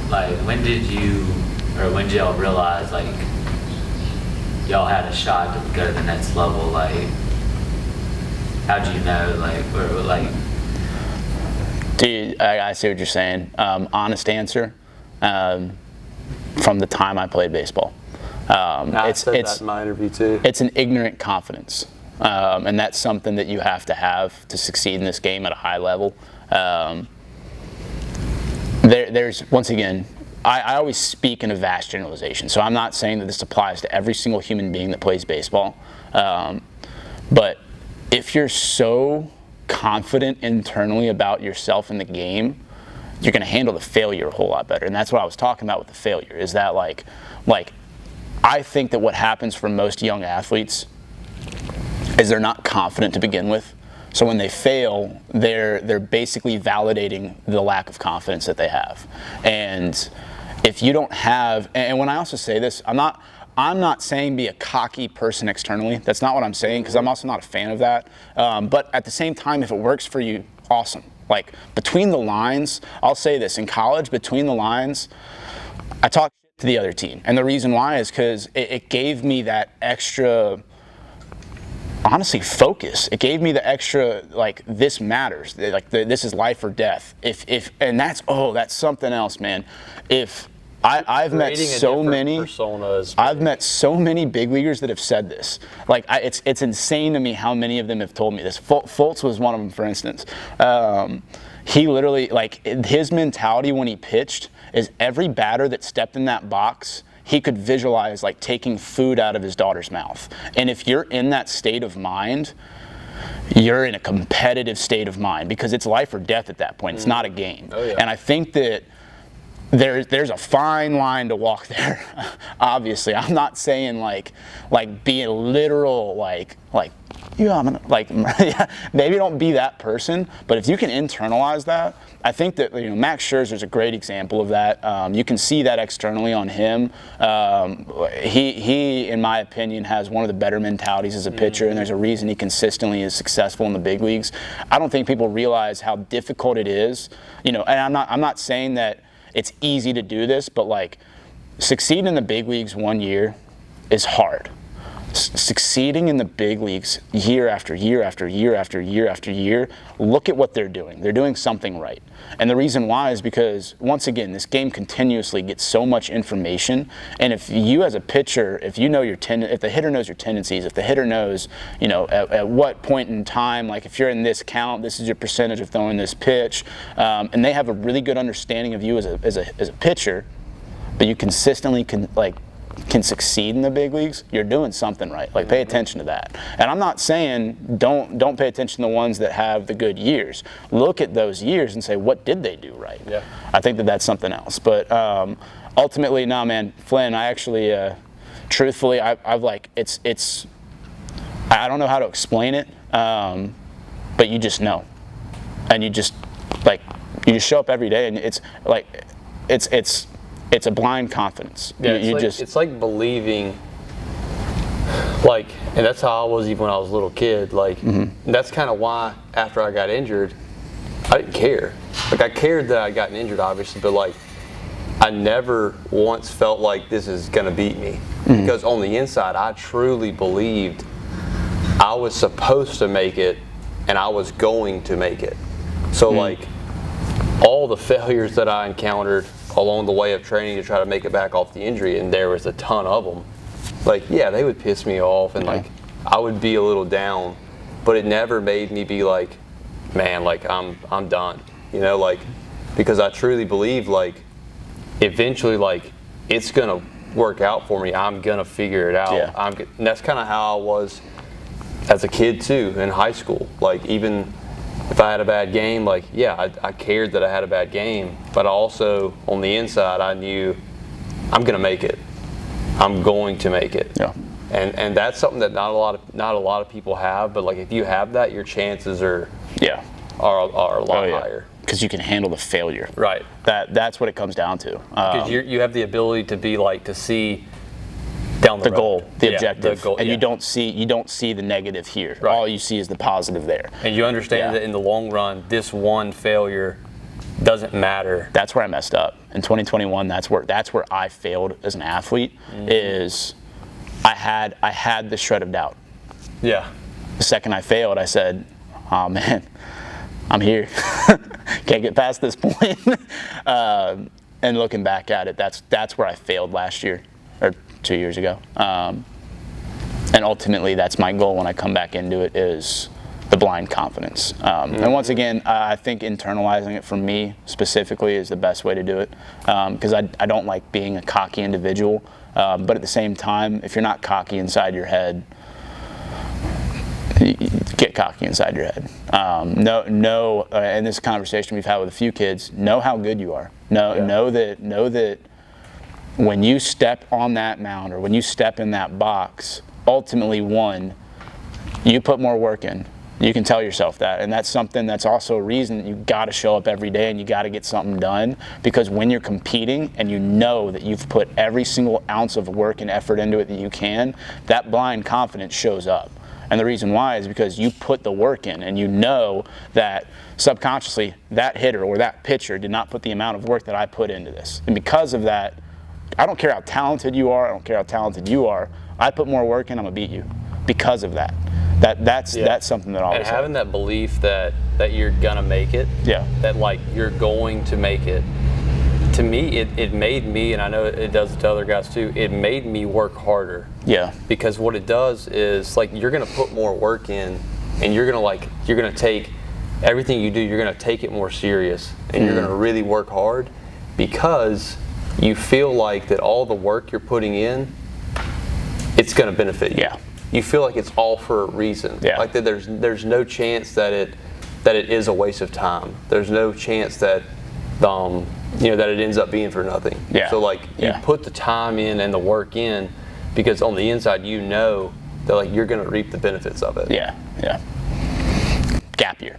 like, when did y'all realize, like, y'all had a shot to go to the next level? Like, how'd you know, like, or, like... Dude, I see what you're saying. Honest answer, from the time I played baseball. I said that in my interview too. It's an ignorant confidence, and that's something that you have to succeed in this game at a high level. There's, once again, I always speak in a vast generalization, so I'm not saying that this applies to every single human being that plays baseball, but if you're so confident internally about yourself in the game, you're going to handle the failure a whole lot better. And that's what I was talking about with the failure, is that like I think that what happens for most young athletes is they're not confident to begin with. So when they fail, they're basically validating the lack of confidence that they have. And if you don't have, and when I also say this, I'm not saying be a cocky person externally. That's not what I'm saying, because I'm also not a fan of that. But at the same time, if it works for you, awesome. Like, between the lines, I'll say this, in college, between the lines, I talk to the other team. And the reason why is because it gave me that extra, honestly, focus. It gave me the extra, like, this matters. Like, this is life or death. And that's something else, man. I've met so many personas. I've met so many big leaguers that have said this. Like, it's insane to me how many of them have told me this. Fultz was one of them, for instance. He literally, like, his mentality when he pitched is every batter that stepped in that box, he could visualize, like, taking food out of his daughter's mouth. And if you're in that state of mind, you're in a competitive state of mind, because it's life or death at that point. It's not a game. Oh, yeah. And I think that there's a fine line to walk there. Obviously, I'm not saying like be a literal like yeah, I'm gonna, like, yeah, maybe don't be that person, but if you can internalize that, I think that, you know, Max Scherzer's a great example of that. You can see that externally on him. He, in my opinion, has one of the better mentalities as a pitcher, and there's a reason he consistently is successful in the big leagues. I don't think people realize how difficult it is, you know, and I'm not saying that it's easy to do this, but, like, succeeding in the big leagues one year is hard. Succeeding in the big leagues year after year after year after year after year, look at what they're doing. They're doing something right. And the reason why is because, once again, this game continuously gets so much information. And if you as a pitcher, if you know if the hitter knows your tendencies, if the hitter knows, you know, at what point in time, like, if you're in this count, this is your percentage of throwing this pitch, and they have a really good understanding of you as a pitcher, but you consistently can succeed in the big leagues, you're doing something right. Like, pay attention to that. And I'm not saying don't pay attention to the ones that have the good years. Look at those years and say, what did they do right? Yeah. I think that's something else. But ultimately, no, man, Flynn, I actually, truthfully, I've like, I don't know how to explain it, but you just know. And you just show up every day, and it's like, it's a blind confidence. Yeah, it's like believing, like, and that's how I was even when I was a little kid. Like, that's kind of why after I got injured, I didn't care. Like, I cared that I'd gotten injured, obviously, but, like, I never once felt like this is gonna beat me, because on the inside, I truly believed I was supposed to make it, and I was going to make it. So, like, all the failures that I encountered along the way of training to try to make it back off the injury, and there was a ton of them, like, yeah, they would piss me off, and like, I would be a little down, but it never made me be like, man, like, I'm done, you know, like, because I truly believe, like, eventually, like, it's gonna work out for me. I'm gonna figure it out. Yeah. And that's kind of how I was as a kid too, in high school. Like, even if I had a bad game, like, yeah, I cared that I had a bad game, but also on the inside, I knew I'm gonna make it. I'm going to make it. Yeah. And that's something that not a lot of people have. But, like, if you have that, your chances are a lot higher. Because you can handle the failure. Right. That's what it comes down to. Because you have the ability to be, like, to see down the road. Goal, the objective, the goal, and you don't see the negative here. Right. All you see is the positive there. And you understand that in the long run, this one failure doesn't matter. That's where I messed up in 2021. That's where I failed as an athlete. Is I had the shred of doubt. Yeah. The second I failed, I said, "Oh man, I'm here. Can't get past this point." And looking back at it, that's where I failed last year or 2 years ago. And ultimately, that's my goal when I come back into it, is the blind confidence. And once again, I think internalizing it for me specifically is the best way to do it, because I don't like being a cocky individual. But at the same time, if you're not cocky inside your head, get cocky inside your head. In this conversation we've had with a few kids, know how good you are. Know that when you step on that mound or when you step in that box, ultimately, one, you put more work in. You can tell yourself that, and that's something that's also a reason that you got to show up every day and you got to get something done, because when you're competing and you know that you've put every single ounce of work and effort into it that you can, that blind confidence shows up. And the reason why is because you put the work in, and you know that subconsciously that hitter or that pitcher did not put the amount of work that I put into this. And because of that, I don't care how talented you are, I don't care how talented you are, I put more work in, I'm gonna beat you because of that. That's something that always. And having that belief that you're gonna make it. Yeah. That like you're going to make it. To me, it made me, and I know it does to other guys too, it made me work harder. Yeah. Because what it does is, like, you're gonna put more work in, and you're gonna take everything you do, you're gonna take it more serious, and you're gonna really work hard, because you feel like that all the work you're putting in, it's gonna benefit you. Yeah. You feel like it's all for a reason. Yeah. Like that there's no chance that it is a waste of time. There's no chance that that it ends up being for nothing. Yeah. So like you Yeah. put the time in and the work in, because on the inside you know that like you're gonna reap the benefits of it. Yeah. Gap year.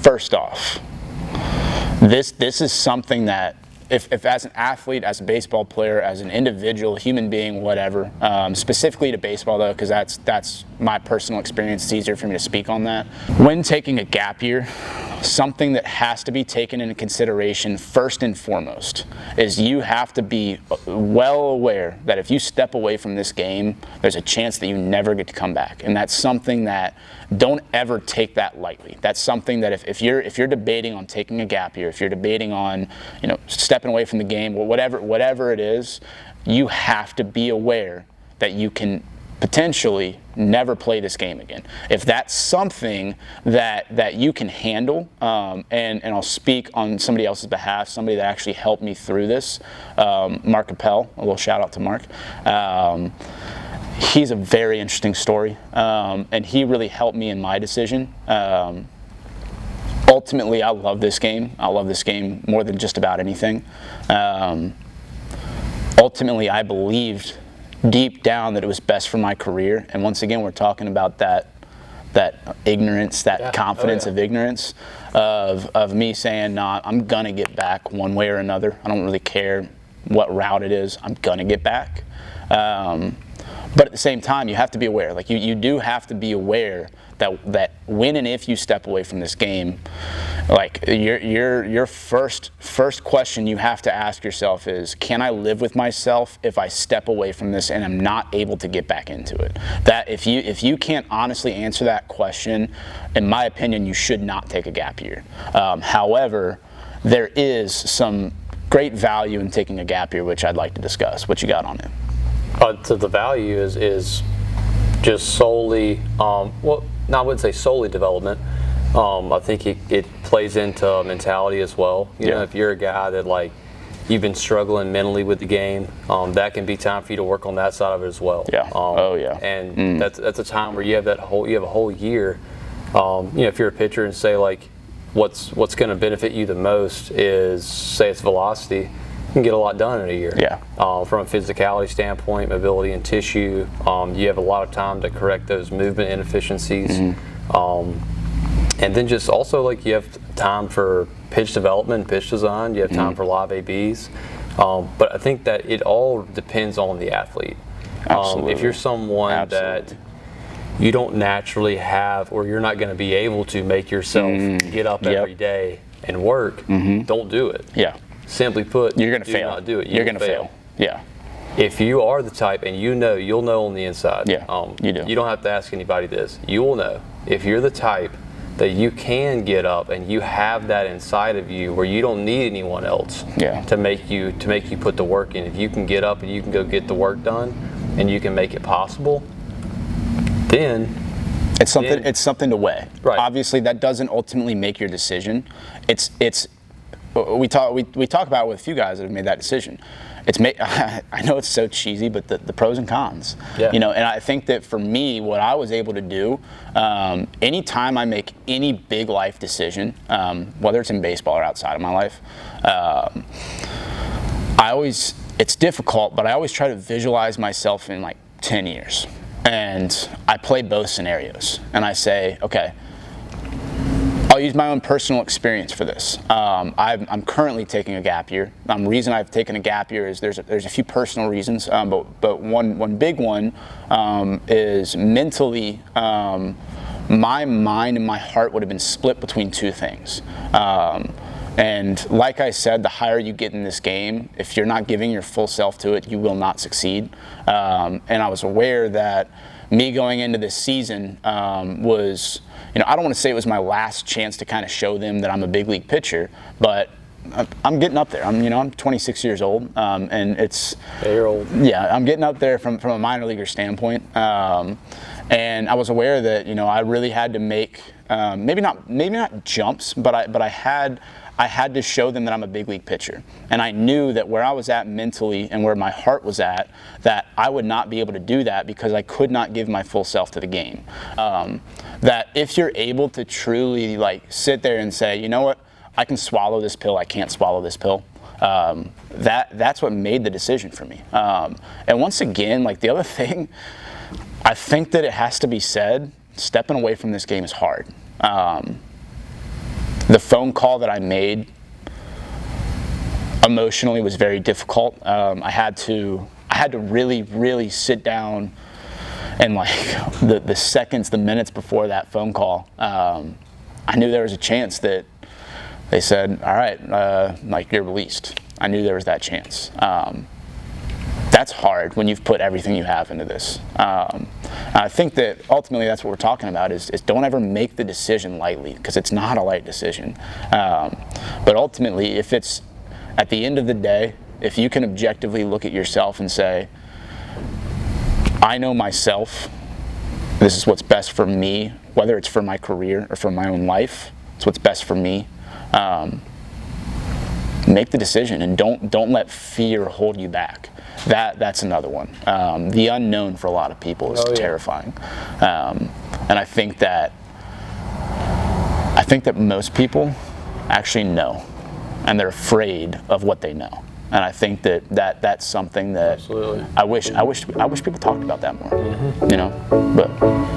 First off, this is something that if as an athlete, as a baseball player, as an individual, human being, whatever, specifically to baseball though, because that's my personal experience, it's easier for me to speak on that. When taking a gap year, something that has to be taken into consideration first and foremost is you have to be well aware that if you step away from this game, there's a chance that you never get to come back. And that's something that, don't ever take that lightly. That's something that if you're debating on taking a gap year, if you're debating on stepping away from the game, or whatever it is, you have to be aware that you can potentially never play this game again. If that's something that you can handle, and I'll speak on somebody else's behalf, somebody that actually helped me through this, Mark Appel, a little shout out to Mark. He's a very interesting story, and he really helped me in my decision. Ultimately, I love this game. I love this game more than just about anything. Ultimately, I believed deep down that it was best for my career. And once again, we're talking about that ignorance, that confidence of ignorance, of me saying, nah, I'm gonna get back one way or another. I don't really care what route it is, I'm gonna get back. But at the same time, you have to be aware. Like you do have to be aware that when and if you step away from this game, like your first question you have to ask yourself is, can I live with myself if I step away from this and I'm not able to get back into it? That if you can't honestly answer that question, in my opinion, you should not take a gap year. However, there is some great value in taking a gap year, which I'd like to discuss. What you got on it? So the value is just solely, I wouldn't say solely development. I think it plays into mentality as well. You know, if you're a guy that like you've been struggling mentally with the game, that can be time for you to work on that side of it as well. Yeah. And that's a time where you have a whole year. If you're a pitcher and say like, what's going to benefit you the most is, say it's velocity. You can get a lot done in a year. From a physicality standpoint, mobility and tissue, you have a lot of time to correct those movement inefficiencies. And then just also like you have time for pitch development, pitch design, you have time for live ABs. But I think that it all depends on the athlete. If you're someone that you don't naturally have, or you're not going to be able to make yourself get up every day and work, don't do it. Yeah. Simply put, You're going to do fail. not do it. You're going to fail. Yeah. If you are the type, and you'll know on the inside. Yeah, you do. You don't have to ask anybody this. You will know. If you're the type that you can get up and you have that inside of you where you don't need anyone else to make you put the work in. If you can get up and you can go get the work done and you can make it possible, then it's something to weigh. Right. Obviously that doesn't ultimately make your decision. We talk about it with a few guys that have made that decision. I know it's so cheesy, but the pros and cons. Yeah. You know, and I think that for me, what I was able to do, anytime I make any big life decision, whether it's in baseball or outside of my life, it's difficult, but I always try to visualize myself in like 10 years. And I play both scenarios. And I say, okay, I'll use my own personal experience for this. I'm currently taking a gap year. The reason I've taken a gap year is there's a few personal reasons, but one big one is mentally. My mind and my heart would have been split between two things. And like I said, the higher you get in this game, if you're not giving your full self to it, you will not succeed. And I was aware that me going into this season was, I don't want to say it was my last chance to kind of show them that I'm a big league pitcher, but I'm getting up there. I'm 26 years old, and it's. Yeah, you're old. Yeah, I'm getting up there from a minor leaguer standpoint, and I was aware that I really had to make maybe not jumps, but I had to show them that I'm a big league pitcher. And I knew that where I was at mentally and where my heart was at, that I would not be able to do that because I could not give my full self to the game. That if you're able to truly sit there and say, you know what, I can swallow this pill, I can't swallow this pill. That's what made the decision for me. And once again, the other thing, I think that it has to be said, stepping away from this game is hard. The phone call that I made emotionally was very difficult. I had to really, really sit down and the seconds, the minutes before that phone call, I knew there was a chance that they said, all right, you're released. I knew there was that chance. That's hard when you've put everything you have into this. I think that ultimately that's what we're talking about is don't ever make the decision lightly, because it's not a light decision. But ultimately, if it's at the end of the day, if you can objectively look at yourself and say, I know myself, this is what's best for me, whether it's for my career or for my own life, it's what's best for me. Make the decision and don't let fear hold you back. That's another one. The unknown for a lot of people is terrifying, and I think that most people actually know, and they're afraid of what they know. And I think that's something that Absolutely. I wish people talked about that more. But.